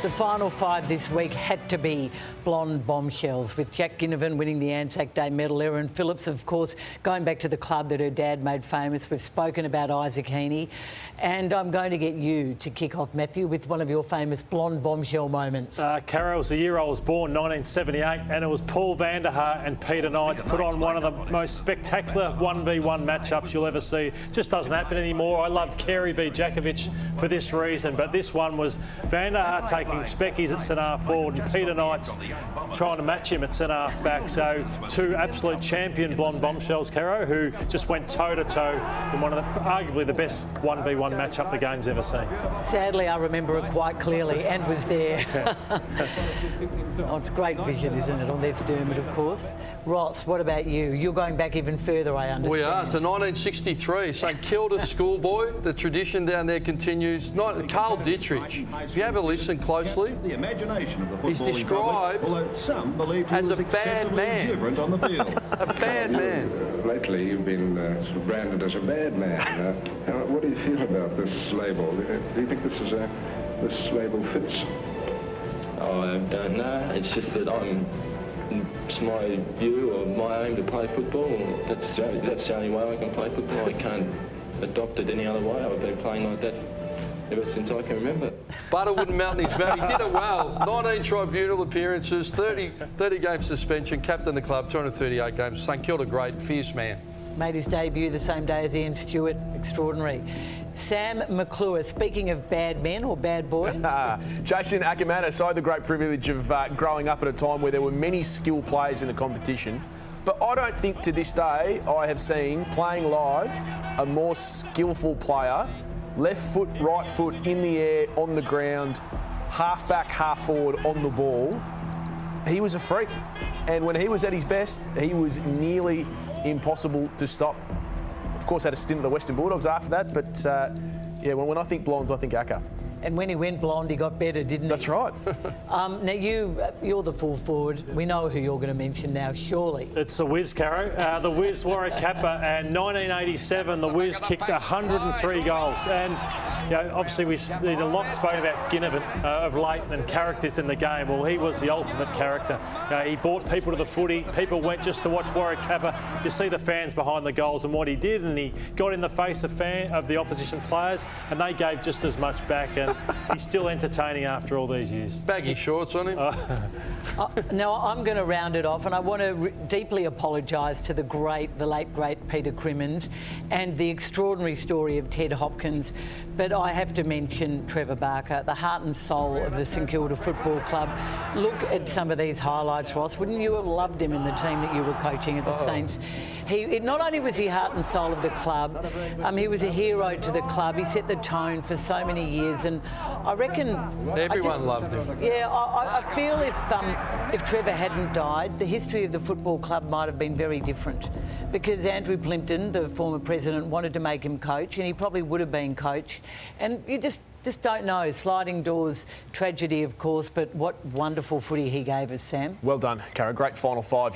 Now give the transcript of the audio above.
The final five this week had to be blonde bombshells, with Jack Ginnivan winning the ANZAC Day medal. Erin Phillips, of course, going back to the club that her dad made famous. We've spoken about Isaac Heaney. And I'm going to get you to kick off, Matthew, with one of your famous blonde bombshell moments. Carol, was the year I was born, 1978, and it was Paul van der Haar and Peter Knights put on one of the most spectacular 1v1 matchups you'll ever see. Just doesn't happen anymore. I loved Carey v Jakovic for this reason, but this one was van der Haar taking speckies at centre-half forward and Peter Knights trying to match him at centre-half back. So two absolute champion blonde bombshells, Caro, who just went toe-to-toe in one of the, arguably the best 1v1 matchup the game's ever seen. Sadly, I remember it quite clearly and was there. Oh, it's great vision, isn't it, on this Dermot, of course. Ross, what about you? You're going back even further, I understand. We are, to 1963. St Kilda schoolboy. The tradition down there continues. Carl Dietrich, if you have a listen closely, he's described as a bad man. A bad man. Lately, you've been sort of branded as a bad man. What do you feel about this label? Do you think this label fits? Oh, I don't know. It's just that it's my view or my aim to play football. That's the only way I can play football. I can't adopt it any other way. I've been playing like that ever since I can remember. Butter wouldn't melt in his mouth. He did it well. 19 tribunal appearances, 30 game suspension, captain the club, 238 games. St Kilda great, fierce man. Made his debut the same day as Ian Stewart. Extraordinary. Sam McClure, speaking of bad men or bad boys. Jason Ackermanis, I had the great privilege of growing up at a time where there were many skilled players in the competition. But I don't think to this day I have seen, playing live, a more skillful player, left foot, right foot, in the air, on the ground, half back, half forward, on the ball. He was a freak. And when he was at his best, he was nearly impossible to stop. Of course, had a stint at the Western Bulldogs after that, but yeah, when I think blondes, I think Acker. And when he went blonde, he got better, didn't he? That's right. Now, you're the full forward. We know who you're going to mention now, surely. It's the Wiz, Caro. The Wiz Warwick Kappa, and 1987, the Wiz kicked 103 goals. And obviously we did a lot spoken about Ginnivan of late and characters in the game. Well, he was the ultimate character. He brought people to the footy. People went just to watch Warwick Kappa. You see the fans behind the goals and what he did, and he got in the face of the opposition players, and they gave just as much back. And he's still entertaining after all these years. Baggy shorts on him. Now, I'm going to round it off, and I want to deeply apologise to the late, great Peter Crimmins and the extraordinary story of Ted Hopkins. But I have to mention Trevor Barker, the heart and soul of the St Kilda Football Club. Look at some of these highlights, Ross. Wouldn't you have loved him in the team that you were coaching at the Saints? Not only was he heart and soul of the club, he was a hero to the club. He set the tone for so many years, and I reckon everyone loved him. Yeah, I feel if Trevor hadn't died, the history of the football club might have been very different, because Andrew Plimpton, the former president, wanted to make him coach, and he probably would have been coach. And you just don't know. Sliding doors, tragedy, of course, but what wonderful footy he gave us, Sam. Well done, Cara. Great final five.